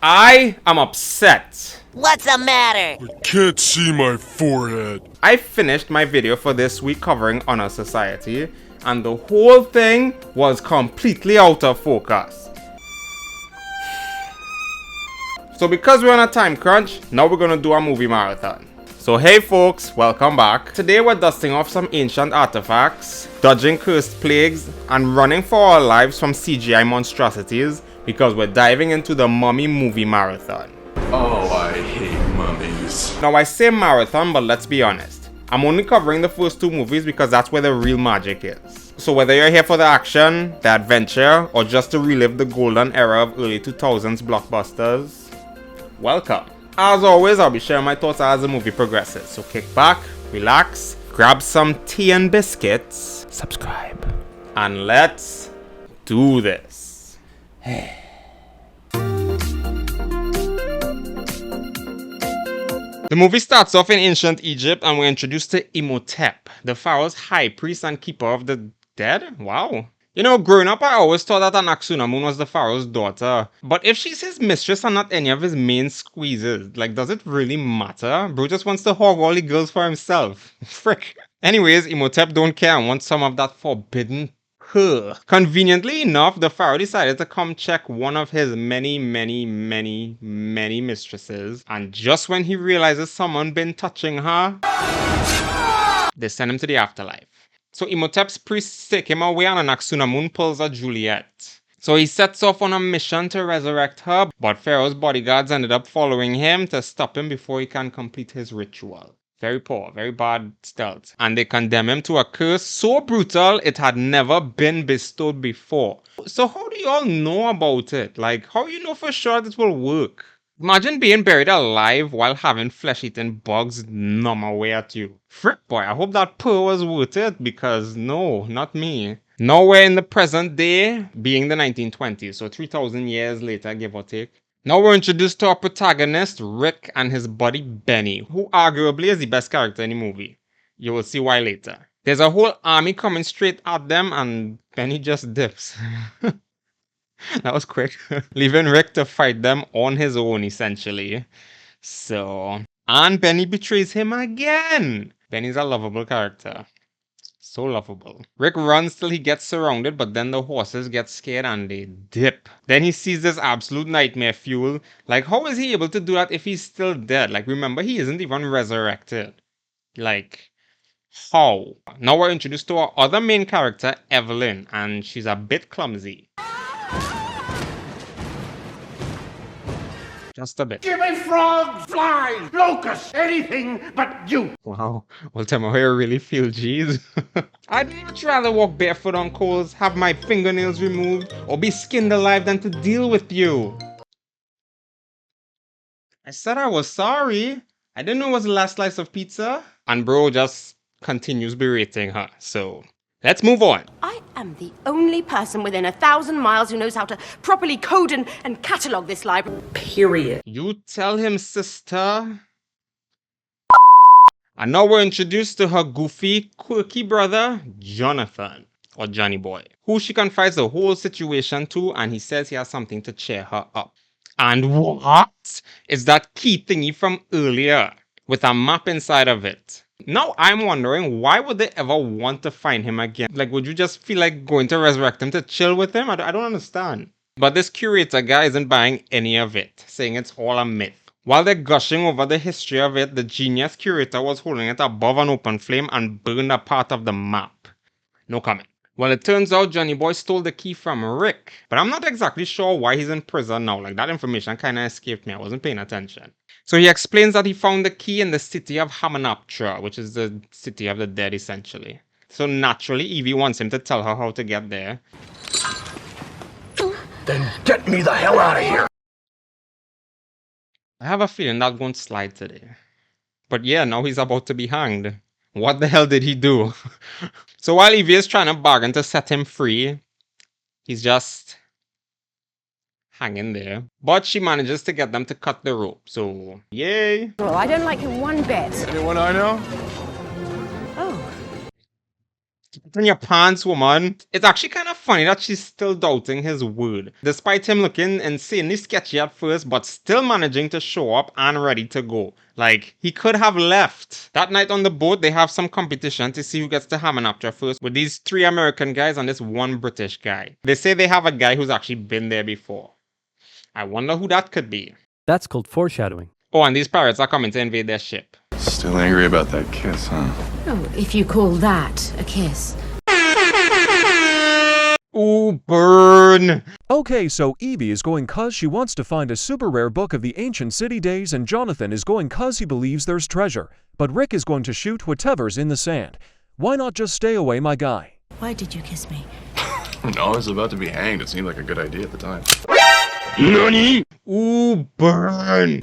I am upset. What's the matter? I can't see my forehead. I finished my video for this week covering Honor Society, and the whole thing was completely out of focus. So because we're on a time crunch, now we're gonna do a movie marathon. So hey folks, welcome back. Today we're dusting off some ancient artifacts, dodging cursed plagues, and running for our lives from CGI monstrosities because we're diving into the Mummy movie marathon. Oh, I hate mummies. Now I say marathon, but let's be honest. I'm only covering the first two movies because that's where the real magic is. So whether you're here for the action, the adventure, or just to relive the golden era of early 2000s blockbusters, welcome. As always, I'll be sharing my thoughts as the movie progresses. So kick back, relax, grab some tea and biscuits, subscribe, and let's do this. The movie starts off in ancient Egypt and we're introduced to Imhotep, the pharaoh's high priest and keeper of the dead. Wow. You know, growing up I always thought that Anaxunamun was the pharaoh's daughter. But if she's his mistress and not any of his main squeezes, like does it really matter? Bro just wants to hog all the girls for himself. Frick. Anyways, Imhotep don't care and wants some of that forbidden pearl. Conveniently enough, the pharaoh decided to come check one of his many mistresses. And just when he realizes someone been touching her, they send him to the afterlife. So Imhotep's priests take him away and Anaxunamun pulls a Juliet. So he sets off on a mission to resurrect her, but Pharaoh's bodyguards ended up following him to stop him before he can complete his ritual. Very poor, very bad stealth. And they condemn him to a curse so brutal it had never been bestowed before. So how do you all know about it? Like, how you know for sure that it will work? Imagine being buried alive while having flesh-eating bugs numb away at you. Frick boy, I hope that pearl was worth it because no, not me. Now we're in the present day, being the 1920s, so 3,000 years later, give or take. Now we're introduced to our protagonist, Rick, and his buddy, Benny, who arguably is the best character in the movie. You will see why later. There's a whole army coming straight at them and Benny just dips. That was quick. Leaving Rick to fight them on his own, essentially. So, and Benny betrays him again. Benny's a lovable character. So lovable. Rick runs till he gets surrounded, but then the horses get scared and they dip. Then he sees this absolute nightmare fuel. Like, how is he able to do that if he's still dead? Like, remember, he isn't even resurrected. Like, how? Now we're introduced to our other main character, Evelyn, and she's a bit clumsy. Just a bit. Give me frogs, flies, locusts, anything but you. Wow, well, tell me how you really feel, jeez. I'd much rather walk barefoot on coals, have my fingernails removed, or be skinned alive than to deal with you. I said I was sorry. I didn't know it was the last slice of pizza. And bro just continues berating her, so let's move on. I am the only person within 1,000 miles who knows how to properly code and catalogue this library. Period. You tell him, sister. And now we're introduced to her goofy, quirky brother, Jonathan, or Johnny Boy, who she confides the whole situation to, and he says he has something to cheer her up. And what is that key thingy from earlier with a map inside of it? Now I'm wondering, why would they ever want to find him again? Like, would you just feel like going to resurrect him to chill with him? I don't understand. But this curator guy isn't buying any of it, saying it's all a myth. While they're gushing over the history of it, the genius curator was holding it above an open flame and burned a part of the map. No comment. Well, it turns out Johnny Boy stole the key from Rick, but I'm not exactly sure why he's in prison now. Like, that information kind of escaped me. I wasn't paying attention. So he explains that he found the key in the city of Hamunaptra, which is the city of the dead, essentially. So naturally, Evie wants him to tell her how to get there. Then get me the hell out of here. I have a feeling that won't slide today. But yeah, now he's about to be hanged. What the hell did he do? So while Evie is trying to bargain to set him free, he's just hanging there. But she manages to get them to cut the rope, so yay! Well, I don't like him one bit. Anyone I know? Oh. It's in your pants, woman. It's actually kind of funny that she's still doubting his word, despite him looking insanely sketchy at first, but still managing to show up and ready to go. Like, he could have left. That night on the boat, they have some competition to see who gets to Hamanaptra first with these 3 American guys and this 1 British guy. They say they have a guy who's actually been there before. I wonder who that could be. That's called foreshadowing. Oh, and these pirates are coming to invade their ship. Still angry about that kiss, huh? Oh, if you call that a kiss. Ooh, burn! Okay, so Evie is going cause she wants to find a super rare book of the ancient city days, and Jonathan is going cause he believes there's treasure. But Rick is going to shoot whatever's in the sand. Why not just stay away, my guy? Why did you kiss me? No, I was about to be hanged. It seemed like a good idea at the time. Nani? Ooh, burn!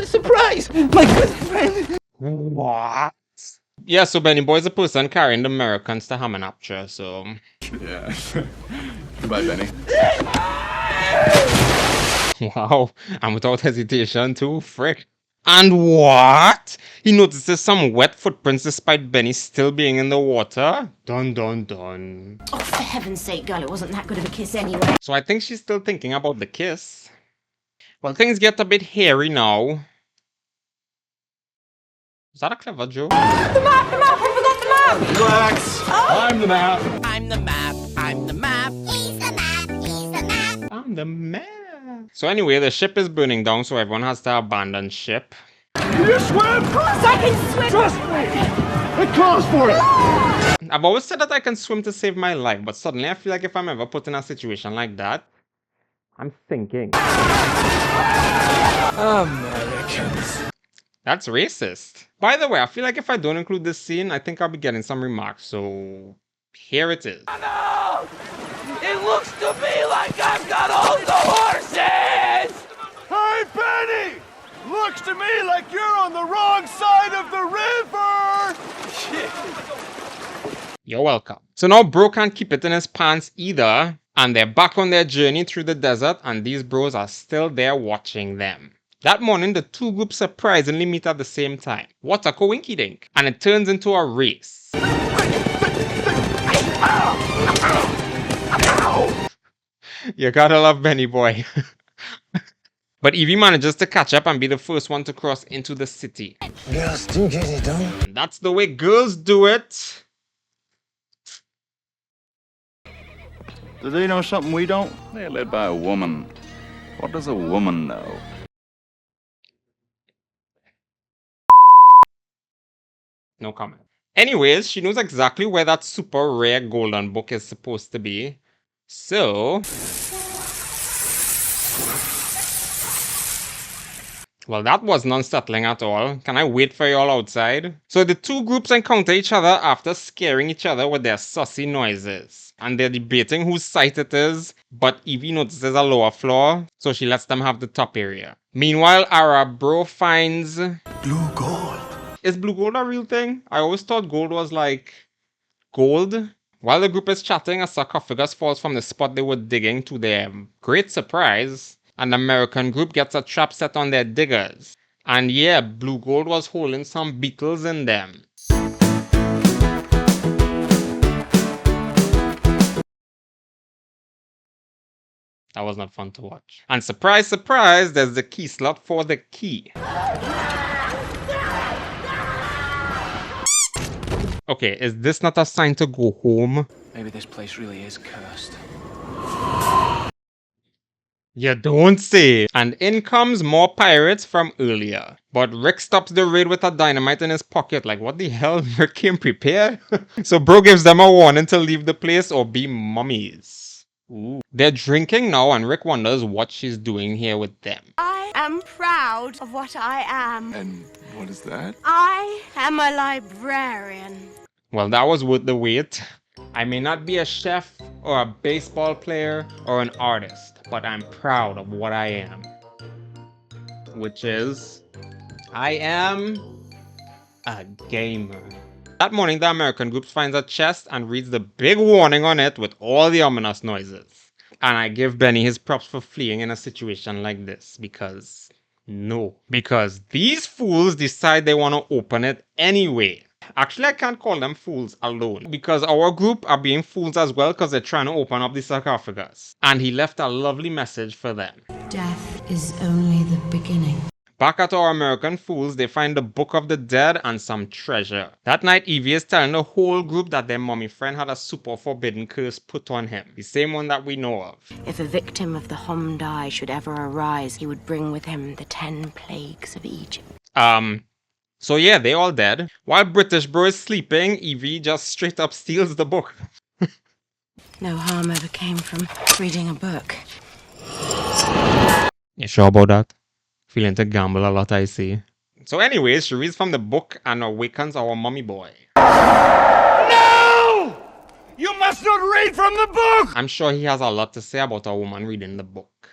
Surprise! My good friend! What? Yeah, so Benny Boy is the person carrying the Americans to Hamanaptra, so... Yeah. Goodbye, Benny. Wow, and without hesitation too, frick. And what? He notices some wet footprints despite Benny still being in the water? Dun dun dun. Oh, for heaven's sake, girl, it wasn't that good of a kiss anyway. So I think she's still thinking about the kiss. Well, things get a bit hairy now. Is that a clever joke? The map! I forgot the map! Relax. I'm the map. I'm the map. I'm the map. He's the map. He's the map. I'm the man. So anyway, the ship is burning down, so everyone has to abandon ship. Can you swim? Of course I can swim! Trust me! It calls for it! I've always said that I can swim to save my life, but suddenly I feel like if I'm ever put in a situation like that, I'm sinking. Americans. That's racist. By the way, I feel like if I don't include this scene, I think I'll be getting some remarks, so here it is. No! It looks to me like I've got all the horses! Hey, Benny! Looks to me like you're on the wrong side of the river! You're welcome. So now bro can't keep it in his pants either, and they're back on their journey through the desert, and these bros are still there watching them. That morning, the 2 groups surprisingly meet at the same time. What a coinky-dink. And it turns into a race. You gotta love Benny Boy. But Evie manages to catch up and be the first one to cross into the city. Girls do get it done. And that's the way girls do it. Do they know something we don't? They're led by a woman. What does a woman know? No comment. Anyways, she knows exactly where that super rare golden book is supposed to be. So... well, that wasn't unsettling at all. Can I wait for y'all outside? So the 2 groups encounter each other after scaring each other with their sussy noises. And they're debating whose site it is, but Evie notices a lower floor, so she lets them have the top area. Meanwhile, our bro finds... Blue gold. Is blue gold a real thing? I always thought gold was like... gold? While the group is chatting, a sarcophagus falls from the spot they were digging to their great surprise. An American group gets a trap set on their diggers. And yeah, blue gold was holding some beetles in them. That was not fun to watch. And surprise, surprise, there's the key slot for the key. Okay, is this not a sign to go home? Maybe this place really is cursed. You don't say. And in comes more pirates from earlier. But Rick stops the raid with a dynamite in his pocket. Like, what the hell? Rick came prepared? So bro gives them a warning to leave the place or be mummies. Ooh. They're drinking now and Rick wonders what she's doing here with them. I am proud of what I am. And what is that? I am a librarian. Well, that was worth the wait. I may not be a chef or a baseball player or an artist, but I'm proud of what I am. Which is, I am a gamer. That morning, the American group finds a chest and reads the big warning on it with all the ominous noises. And I give Benny his props for fleeing in a situation like this because these fools decide they want to open it anyway. Actually, I can't call them fools alone because our group are being fools as well because they're trying to open up the sarcophagus. And he left a lovely message for them. Death is only the beginning. Back at our American fools, they find the Book of the Dead and some treasure. That night, Evie is telling the whole group that their mommy friend had a super forbidden curse put on him. The same one that we know of. If a victim of the Homdai should ever arise, he would bring with him the 10 plagues of Egypt. So yeah, they all dead. While British bro is sleeping, Evie just straight up steals the book. No harm ever came from reading a book. You sure about that? Feeling to gamble a lot, I see. So anyways, she reads from the book and awakens our mummy boy. No! You must not read from the book! I'm sure he has a lot to say about a woman reading the book.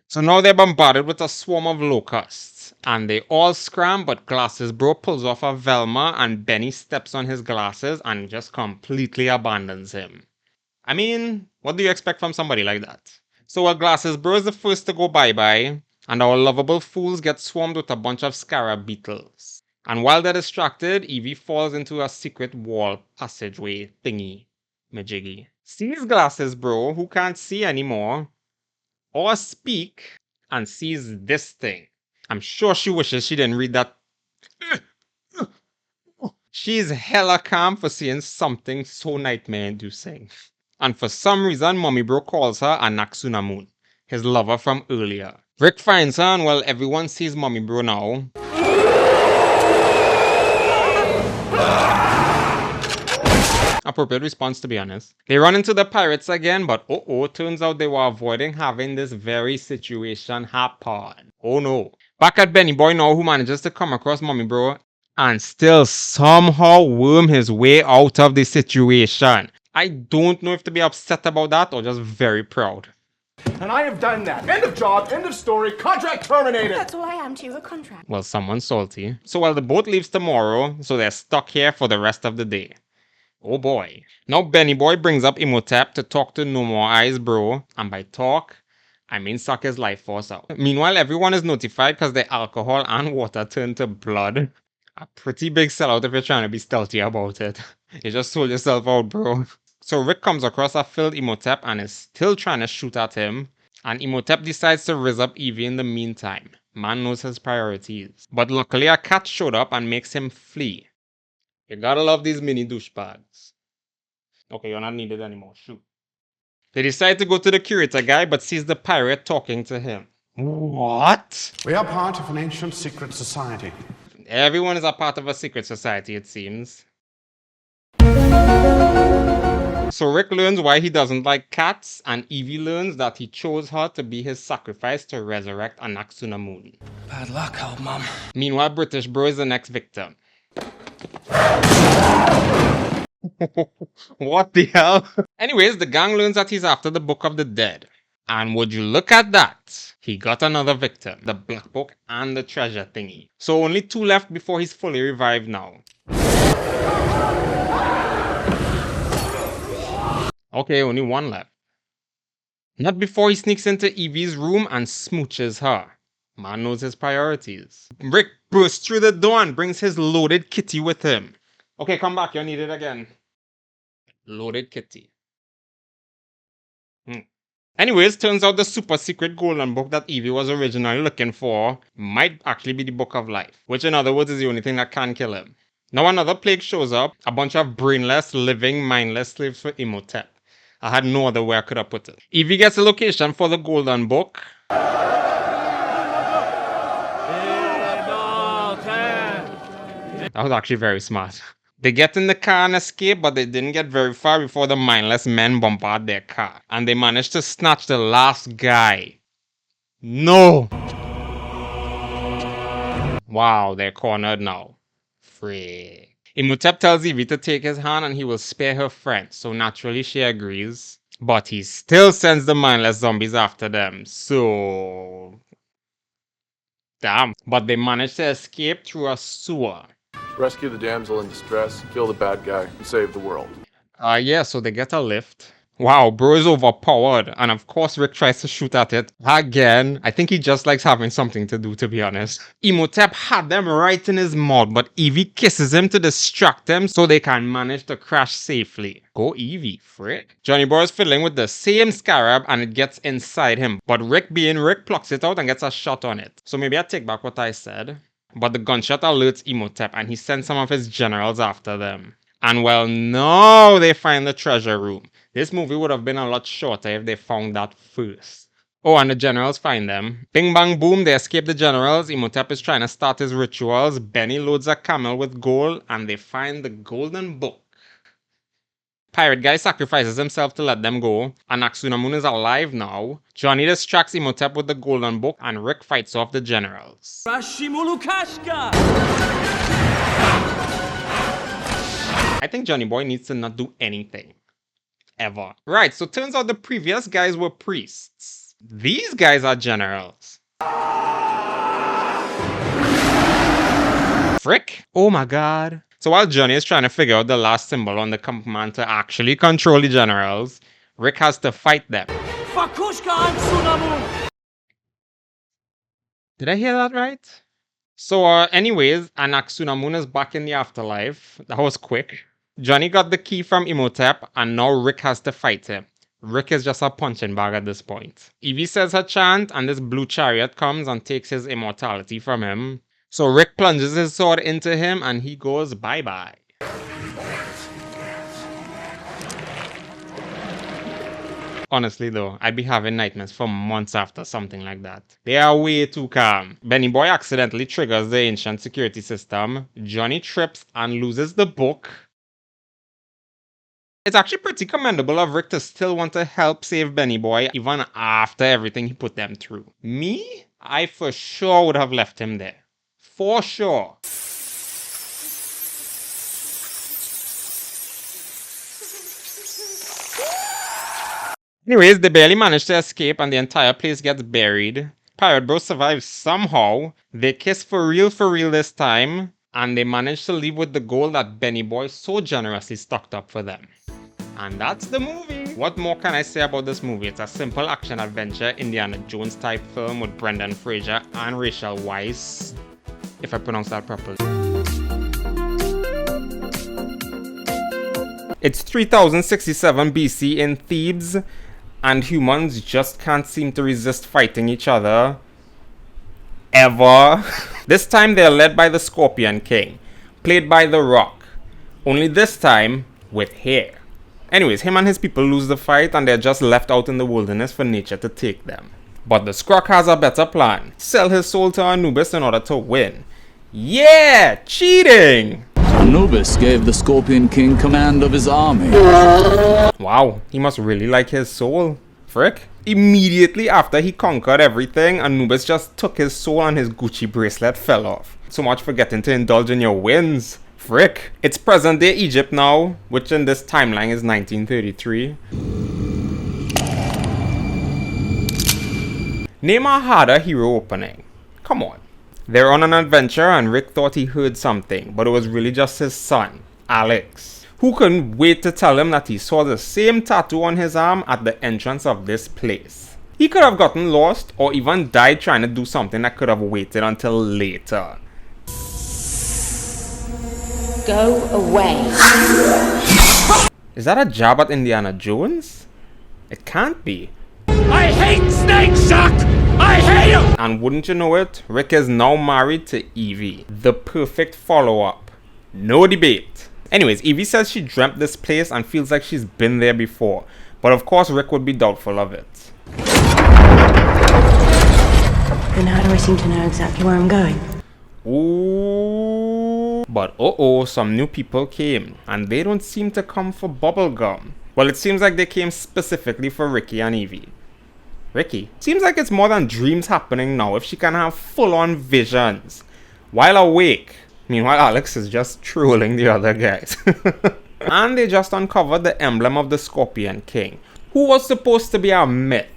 So now they're bombarded with a swarm of locusts. And they all scram, but Glasses Bro pulls off a Velma and Benny steps on his glasses and just completely abandons him. I mean, what do you expect from somebody like that? So our Glasses Bro is the first to go bye-bye, and our lovable fools get swarmed with a bunch of scarab beetles. And while they're distracted, Evie falls into a secret wall passageway thingy. Majiggy. Sees Glasses Bro, who can't see anymore, or speak, and sees this thing. I'm sure she wishes she didn't read that. She's hella calm for seeing something so nightmare-inducing. And for some reason, Mommy Bro calls her Anaxunamun, his lover from earlier. Rick finds her, and well, everyone sees Mommy Bro now. Appropriate response, to be honest. They run into the pirates again, but turns out they were avoiding having this very situation happen. Oh no. Back at Benny Boy now, who manages to come across Mommy Bro and still somehow worm his way out of the situation. I don't know if to be upset about that or just very proud. And I have done that. End of job, end of story, contract terminated. That's all I am to you, a contract. Well, someone's salty. So while the boat leaves tomorrow, so they're stuck here for the rest of the day. Oh boy. Now Benny Boy brings up Imhotep to talk to No More Eyes Bro, and by talk, I mean suck his life force out. Meanwhile, everyone is notified because the alcohol and water turn to blood. A pretty big sellout if you're trying to be stealthy about it. You just sold yourself out, bro. So Rick comes across a filled Imhotep and is still trying to shoot at him, and Imhotep decides to rizz up Evie in the meantime. Man knows his priorities. But luckily a cat showed up and makes him flee. You gotta love these mini douchebags. Okay, you're not needed anymore. Shoot. They decide to go to the curator guy, but sees the pirate talking to him. What? We are part of an ancient secret society. Everyone is a part of a secret society, it seems. So Rick learns why he doesn't like cats, and Evie learns that he chose her to be his sacrifice to resurrect Anaxunamun. Bad luck, old mum. Meanwhile, British Bro is the next victim. What the hell? Anyways, the gang learns that he's after the Book of the Dead. And would you look at that? He got another victim, the Black Book and the treasure thingy. So only 2 left before he's fully revived now. Okay, only 1 left. Not before he sneaks into Evie's room and smooches her. Man knows his priorities. Rick bursts through the door and brings his loaded kitty with him. Okay, come back, you're needed again. Loaded kitty. Anyways, turns out the super secret golden book that Evie was originally looking for might actually be the Book of Life, which in other words is the only thing that can kill him. Now another plague shows up, a bunch of brainless, living, mindless slaves for Imhotep. I had no other way I could have put it. Evie gets a location for the golden book. That was actually very smart. They get in the car and escape, but they didn't get very far before the mindless men bombard their car. And they managed to snatch the last guy. No! Wow, they're cornered now. Frick. Imhotep tells Evie to take his hand and he will spare her friend, so naturally she agrees. But he still sends the mindless zombies after them, so... Damn. But they managed to escape through a sewer. Rescue the damsel in distress, kill the bad guy, and save the world. Yeah, so they get a lift. Wow, bro is overpowered, and of course Rick tries to shoot at it. Again, I think he just likes having something to do, to be honest. Imhotep had them right in his mouth, but Evie kisses him to distract him so they can manage to crash safely. Go Evie, frick. Johnny Boy is fiddling with the same scarab and it gets inside him, but Rick being Rick plucks it out and gets a shot on it. So maybe I take back what I said. But the gunshot alerts Imhotep and he sends some of his generals after them. And well, now they find the treasure room. This movie would have been a lot shorter if they found that first. Oh, and the generals find them. Bing bang boom, they escape the generals. Imhotep is trying to start his rituals. Benny loads a camel with gold and they find the golden book. Pirate guy sacrifices himself to let them go. And Aksunamun is alive now. Johnny distracts Imhotep with the golden book and Rick fights off the generals. I think Johnny Boy needs to not do anything. Ever. Right, so turns out the previous guys were priests. These guys are generals. Frick. Oh my god. So while Johnny is trying to figure out the last symbol on the command to actually control the generals, Rick has to fight them. Did I hear that right? So anyways, Aksunamun is back in the afterlife. That was quick. Johnny got the key from Imhotep and now Rick has to fight him. Rick is just a punching bag at this point. Evie says her chant and this blue chariot comes and takes his immortality from him. So Rick plunges his sword into him and he goes bye-bye. Honestly though, I'd be having nightmares for months after something like that. They are way too calm. Benny Boy accidentally triggers the ancient security system. Johnny trips and loses the book. It's actually pretty commendable of Rick to still want to help save Benny Boy even after everything he put them through. Me? I for sure would have left him there. For sure. Anyways, they barely manage to escape and the entire place gets buried. Pirate Bro survives somehow. They kiss for real this time. And they manage to leave with the gold that Benny Boy so generously stocked up for them. And that's the movie. What more can I say about this movie? It's a simple action-adventure Indiana Jones type film with Brendan Fraser and Rachel Weisz, if I pronounce that properly. It's 3067 BC in Thebes, and humans just can't seem to resist fighting each other. Ever. This time they're led by the Scorpion King, played by The Rock. Only this time with hair. Anyways, him and his people lose the fight and they're just left out in the wilderness for nature to take them. But the Scrock has a better plan. Sell his soul to Anubis in order to win. Yeah! Cheating! Anubis gave the Scorpion King command of his army. Wow, he must really like his soul. Frick. Immediately after he conquered everything, Anubis just took his soul and his Gucci bracelet fell off. So much for getting to indulge in your wins. Frick. It's present day Egypt now, which in this timeline is 1933. Name a harder hero opening. Come on. They're on an adventure and Rick thought he heard something, but it was really just his son, Alex, who couldn't wait to tell him that he saw the same tattoo on his arm at the entrance of this place. He could have gotten lost or even died trying to do something that could have waited until later. Go away. Is that a jab at Indiana Jones? It can't be. I hate Snake Shot! I hate him! And wouldn't you know it, Rick is now married to Evie. The perfect follow-up. No debate. Anyways, Evie says she dreamt this place and feels like she's been there before. But of course Rick would be doubtful of it. Then how do I seem to know exactly where I'm going? Ooh. But uh-oh, some new people came. And they don't seem to come for bubblegum. Well, it seems like they came specifically for Ricky and Evie. Ricky? Seems like it's more than dreams happening now if she can have full-on visions while awake. Meanwhile, Alex is just trolling the other guys. And they just uncovered the emblem of the Scorpion King, who was supposed to be a myth.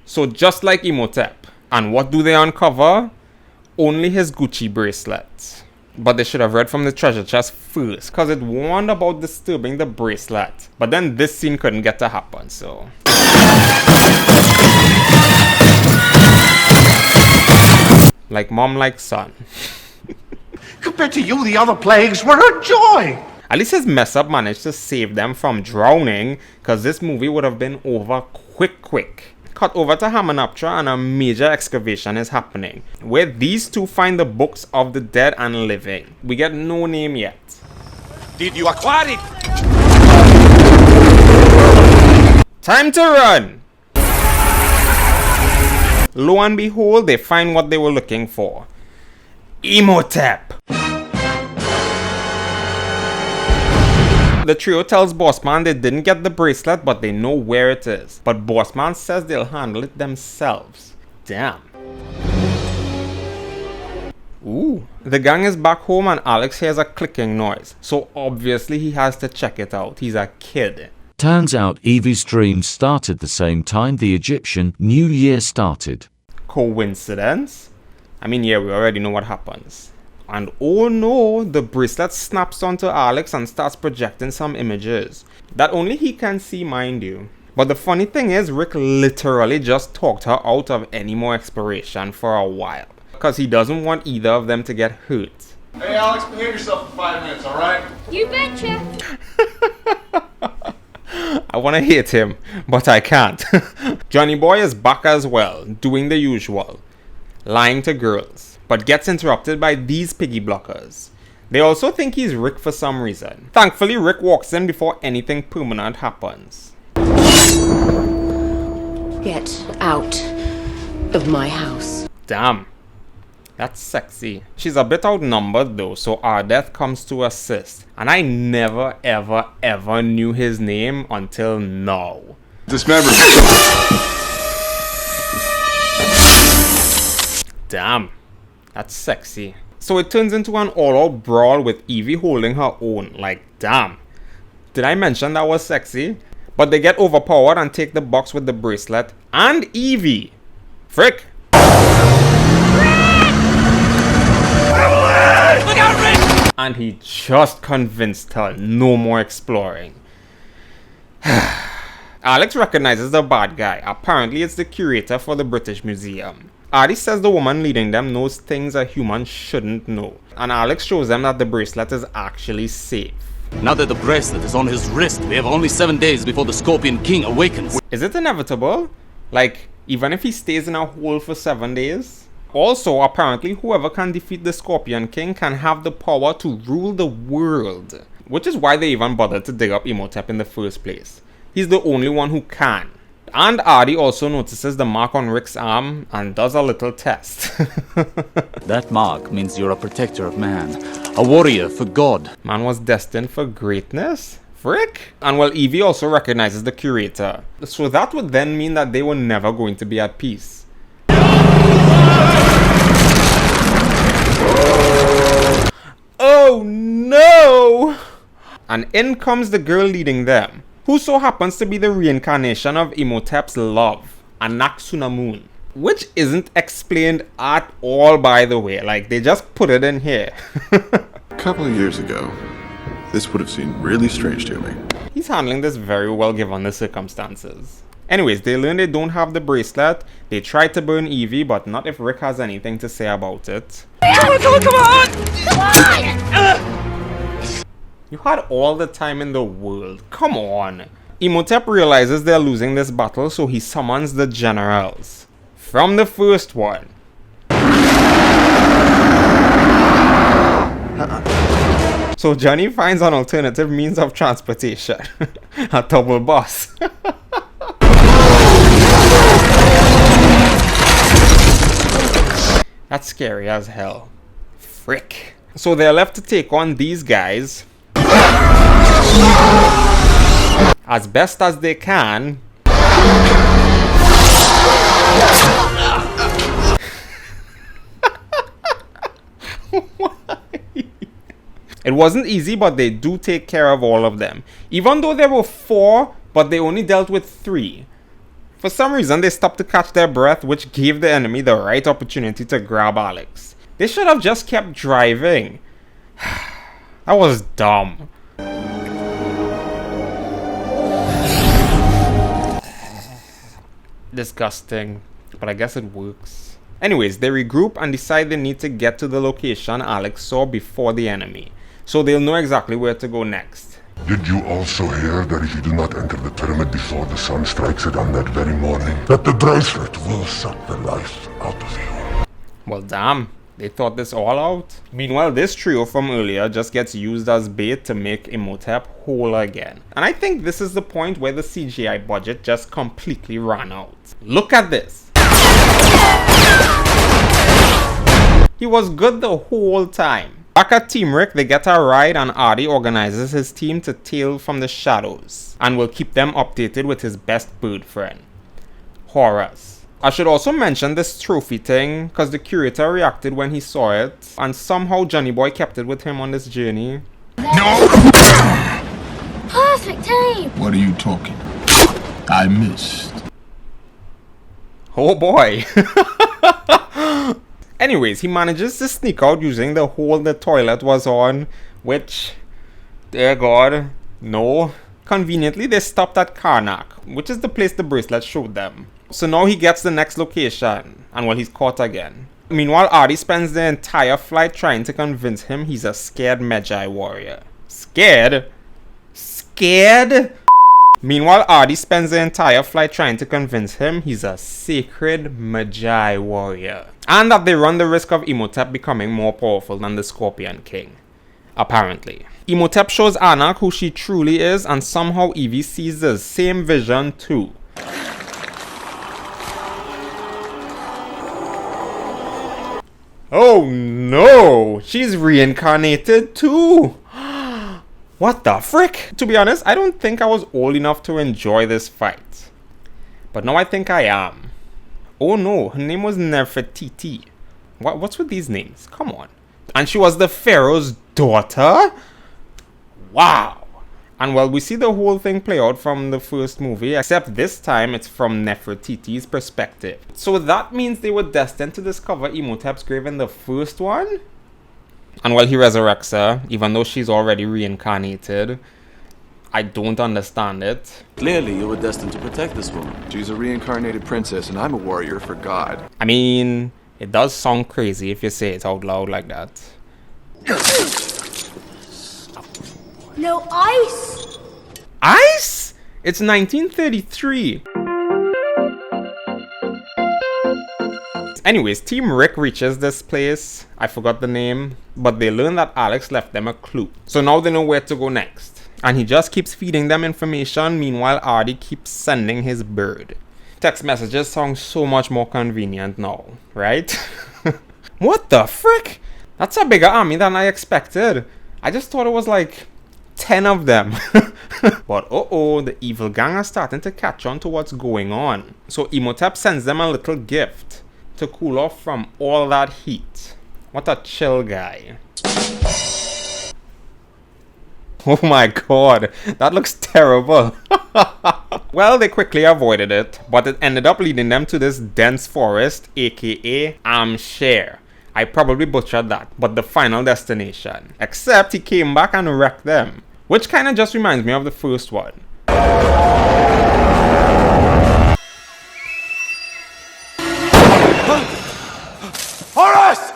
So just like Imhotep. And what do they uncover? Only his Gucci bracelet. But they should have read from the treasure chest first, because it warned about disturbing the bracelet. But then this scene couldn't get to happen, so... Like mom, like son. Compared to you, the other plagues were a joy. At least his mess up managed to save them from drowning, because this movie would have been over quick. Cut over to Hamunaptra and a major excavation is happening, where these two find the books of the dead and living. We get no name yet. Did you acquire it? Time to run! Lo and behold, they find what they were looking for. Imhotep! The trio tells Bossman they didn't get the bracelet, but they know where it is. But Bossman says they'll handle it themselves. Damn. Ooh. The gang is back home and Alex hears a clicking noise. So obviously he has to check it out. He's a kid. Turns out Evie's dream started the same time the Egyptian New Year started. Coincidence? I mean, yeah, we already know what happens. And oh no, the bracelet snaps onto Alex and starts projecting some images that only he can see, mind you. But the funny thing is, Rick literally just talked her out of any more exploration for a while, because he doesn't want either of them to get hurt. Hey Alex, behave yourself for 5 minutes, alright? You betcha. I want to hate him, but I can't. Johnny Boy is back as well, doing the usual, lying to girls, but gets interrupted by these piggy blockers. They also think he's Rick for some reason. Thankfully, Rick walks in before anything permanent happens. Get out of my house. Damn. That's sexy. She's a bit outnumbered though, so Ardeth comes to assist. And I never ever knew his name until now. Dismember. Damn. That's sexy. So it turns into an all-out brawl with Evie holding her own. Like, damn. Did I mention that was sexy? But they get overpowered and take the box with the bracelet and Evie. Frick. And he just convinced her no more exploring. Alex recognizes the bad guy. Apparently it's the curator for the British Museum. Adi says the woman leading them knows things a human shouldn't know. And Alex shows them that the bracelet is actually safe. Now that the bracelet is on his wrist, we have only 7 days before the Scorpion King awakens. Is it inevitable? Like, even if he stays in a hole for 7 days? Also, apparently, whoever can defeat the Scorpion King can have the power to rule the world. Which is why they even bothered to dig up Imhotep in the first place. He's the only one who can. And Adi also notices the mark on Rick's arm and does a little test. That mark means you're a protector of man, a warrior for God. Man was destined for greatness? Frick? And well, Evie also recognizes the curator. So that would then mean that they were never going to be at peace. Oh no! And in comes the girl leading them, who so happens to be the reincarnation of Imhotep's love, Anaxunamun. Which isn't explained at all, by the way. Like, they just put it in here. A couple of years ago, this would have seemed really strange to me. He's handling this very well given the circumstances. Anyways, they learn they don't have the bracelet. They try to burn Evie, but not if Rick has anything to say about it. Come on! You had all the time in the world. Come on. Imhotep realizes they're losing this battle, so he summons the generals. From the first one. So Johnny finds an alternative means of transportation. A double bus. That's scary as hell. Frick. So they're left to take on these guys as best as they can. It wasn't easy, but they do take care of all of them. Even though there were 4, but they only dealt with 3. For some reason, they stopped to catch their breath, which gave the enemy the right opportunity to grab Alex. They should have just kept driving. That was dumb. Disgusting, but I guess it works. Anyways, they regroup and decide they need to get to the location Alex saw before the enemy, so they'll know exactly where to go next. Did you also hear that if you do not enter the pyramid before the sun strikes it on that very morning, that the bracelet will suck the life out of you? Well, damn. They thought this all out. Meanwhile, this trio from earlier just gets used as bait to make Imhotep whole again. And I think this is the point where the CGI budget just completely ran out. Look at this. He was good the whole time. Back at Team Rick, they get a ride and Artie organizes his team to tail from the shadows and will keep them updated with his best bird friend, Horus. I should also mention this trophy thing because the curator reacted when he saw it and somehow Johnny Boy kept it with him on this journey. No! Perfect aim! What are you talking? I missed. Oh boy. Anyways, he manages to sneak out using the hole the toilet was on, which, dear God, no. Conveniently, they stopped at Karnak, which is the place the bracelet showed them. So now he gets the next location, and well, he's caught again. Meanwhile, Artie spends the entire flight trying to convince him he's a scared Magi warrior. Scared? Scared? Meanwhile, Artie spends the entire flight trying to convince him he's a sacred Magi warrior. And that they run the risk of Imhotep becoming more powerful than the Scorpion King. Apparently. Imhotep shows Anak who she truly is, and somehow Evie sees the same vision too. Oh no! She's reincarnated too! What the frick? To be honest, I don't think I was old enough to enjoy this fight. But now I think I am. Oh no, her name was Nefertiti. What's with these names? Come on. And she was the Pharaoh's daughter? Wow! And well, we see the whole thing play out from the first movie, except this time it's from Nefertiti's perspective. So that means they were destined to discover Imhotep's grave in the first one? And well, he resurrects her, even though she's already reincarnated. I don't understand it. Clearly, you were destined to protect this woman. She's a reincarnated princess, and I'm a warrior for God. I mean, it does sound crazy if you say it out loud like that. No ice! Ice? It's 1933. Anyways, Team Rick reaches this place. I forgot the name, but they learn that Alex left them a clue. So now they know where to go next. And he just keeps feeding them information, meanwhile Artie keeps sending his bird. Text messages sound so much more convenient now, right? What the frick? That's a bigger army than I expected. I just thought it was like 10 of them. But the evil gang are starting to catch on to what's going on. So Imhotep sends them a little gift to cool off from all that heat. What a chill guy. Oh my god, that looks terrible. Well, they quickly avoided it, but it ended up leading them to this dense forest, aka Amshare. I probably butchered that, but the final destination. Except he came back and wrecked them, which kinda just reminds me of the first one. Horus!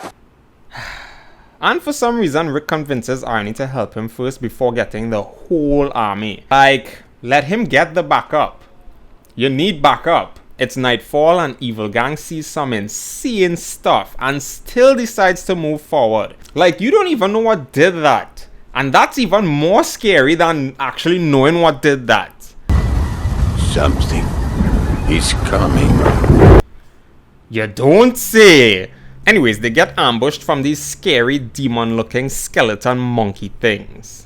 And for some reason, Rick convinces Arnie to help him first before getting the whole army. Like, let him get the backup. You need backup. It's nightfall and Evil Gang sees some insane stuff and still decides to move forward. Like, you don't even know what did that. And that's even more scary than actually knowing what did that. Something is coming. You don't say. Anyways, they get ambushed from these scary demon-looking skeleton monkey things.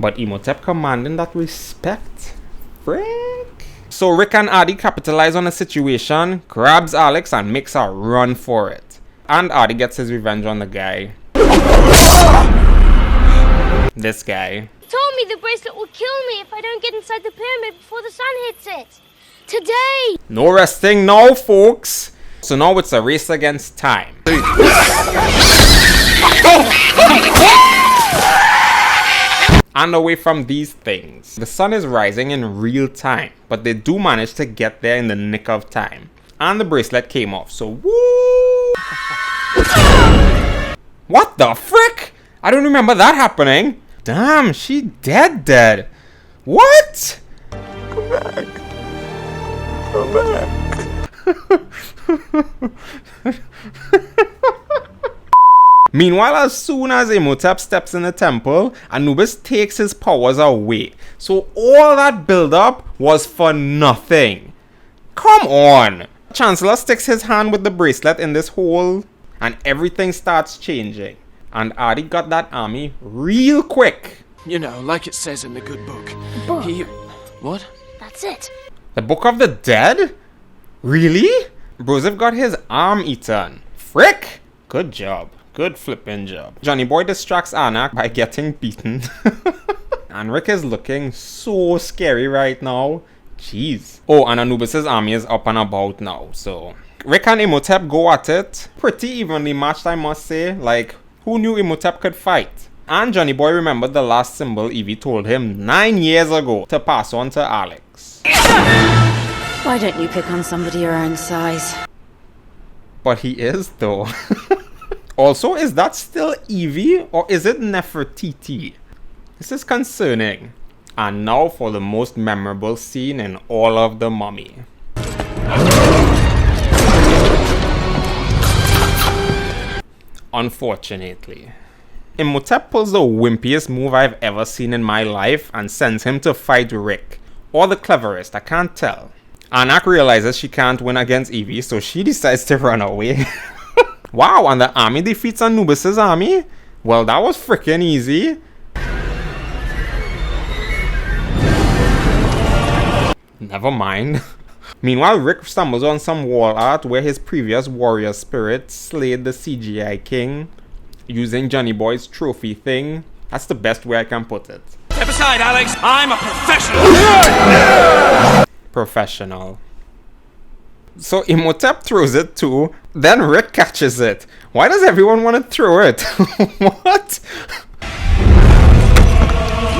But Imhotep commanding that respect? Frick? So Rick and Artie capitalize on the situation, grabs Alex and makes a run for it. And Artie gets his revenge on the guy. This guy. He told me the bracelet will kill me if I don't get inside the pyramid before the sun hits it. Today! No resting now, folks! So now it's a race against time. And away from these things. The sun is rising in real time, but they do manage to get there in the nick of time. And the bracelet came off, so woo! What the frick? I don't remember that happening. Damn, she dead. What? Come back. Come back. Meanwhile, as soon as Imhotep steps in the temple, Anubis takes his powers away. So all that build-up was for nothing. Come on! Chancellor sticks his hand with the bracelet in this hole, and everything starts changing. And Adi got that army real quick. You know, like it says in the good book. The book? What? That's it. The Book of the Dead? Really? Broseph got his arm eaten. Frick! Good job. Good flipping job. Johnny Boy distracts Anak by getting beaten. And Rick is looking so scary right now. Jeez. Oh, and Anubis' army is up and about now, so... Rick and Imhotep go at it. Pretty evenly matched, I must say. Like, who knew Imhotep could fight? And Johnny Boy remembered the last symbol Evie told him 9 years ago to pass on to Alex. Why don't you pick on somebody your own size? But he is, though. Also, is that still Evie or is it Nefertiti? This is concerning. And now for the most memorable scene in all of The Mummy. Unfortunately, Imhotep pulls the wimpiest move I've ever seen in my life and sends him to fight Rick. Or the cleverest, I can't tell. Anak realizes she can't win against Evie, so she decides to run away. Wow, and the army defeats Anubis' army? Well, that was freaking easy. Never mind. Meanwhile, Rick stumbles on some wall art where his previous warrior spirit slayed the CGI king using Johnny Boy's trophy thing. That's the best way I can put it. Step aside, Alex. I'm a professional. Professional. So Imhotep throws it too, then Rick catches it. Why does everyone want to throw it? What?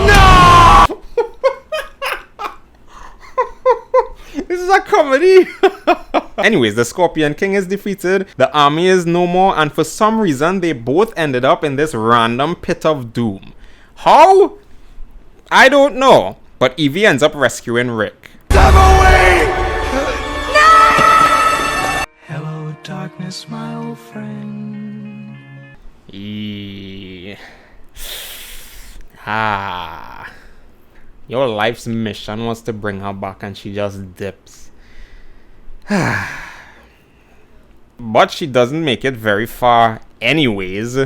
No! This is a comedy. Anyways, the Scorpion King is defeated, the army is no more, and for some reason they both ended up in this random pit of doom. How? I don't know. But Evie ends up rescuing Rick. Hello, darkness, my old friend. Your life's mission was to bring her back and she just dips. But she doesn't make it very far anyways.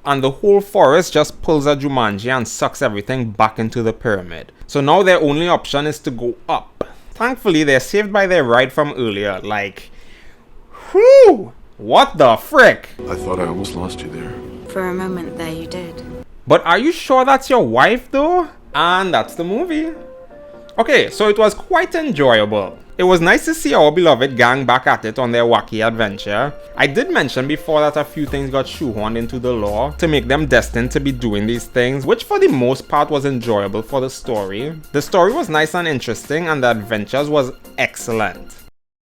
And the whole forest just pulls a Jumanji and sucks everything back into the pyramid. So now their only option is to go up. Thankfully, they're saved by their ride from earlier. Like, whew! What the frick? I thought I almost lost you there. For a moment there you did. But are you sure that's your wife though? And that's the movie. Okay, so it was quite enjoyable. It was nice to see our beloved gang back at it on their wacky adventure. I did mention before that a few things got shoehorned into the lore to make them destined to be doing these things, which for the most part was enjoyable for the story. The story was nice and interesting, and the adventures was excellent.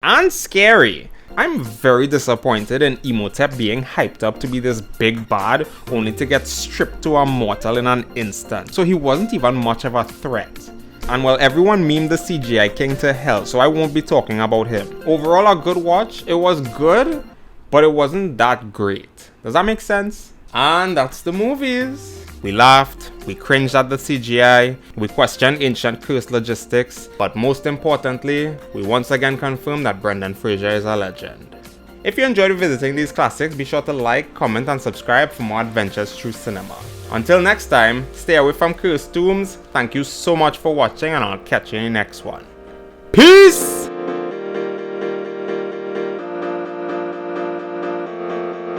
And scary. I'm very disappointed in Imhotep being hyped up to be this big bad, only to get stripped to a mortal in an instant. So he wasn't even much of a threat. And well, everyone memed the CGI king to hell, so I won't be talking about him. Overall, a good watch. It was good, but it wasn't that great. Does that make sense? And that's the movies. We laughed, we cringed at the CGI, we questioned ancient curse logistics, but most importantly, we once again confirmed that Brendan Fraser is a legend. If you enjoyed visiting these classics, be sure to like, comment, and subscribe for more adventures through cinema. Until next time, stay away from cursed tombs. Thank you so much for watching, and I'll catch you in the next one. Peace!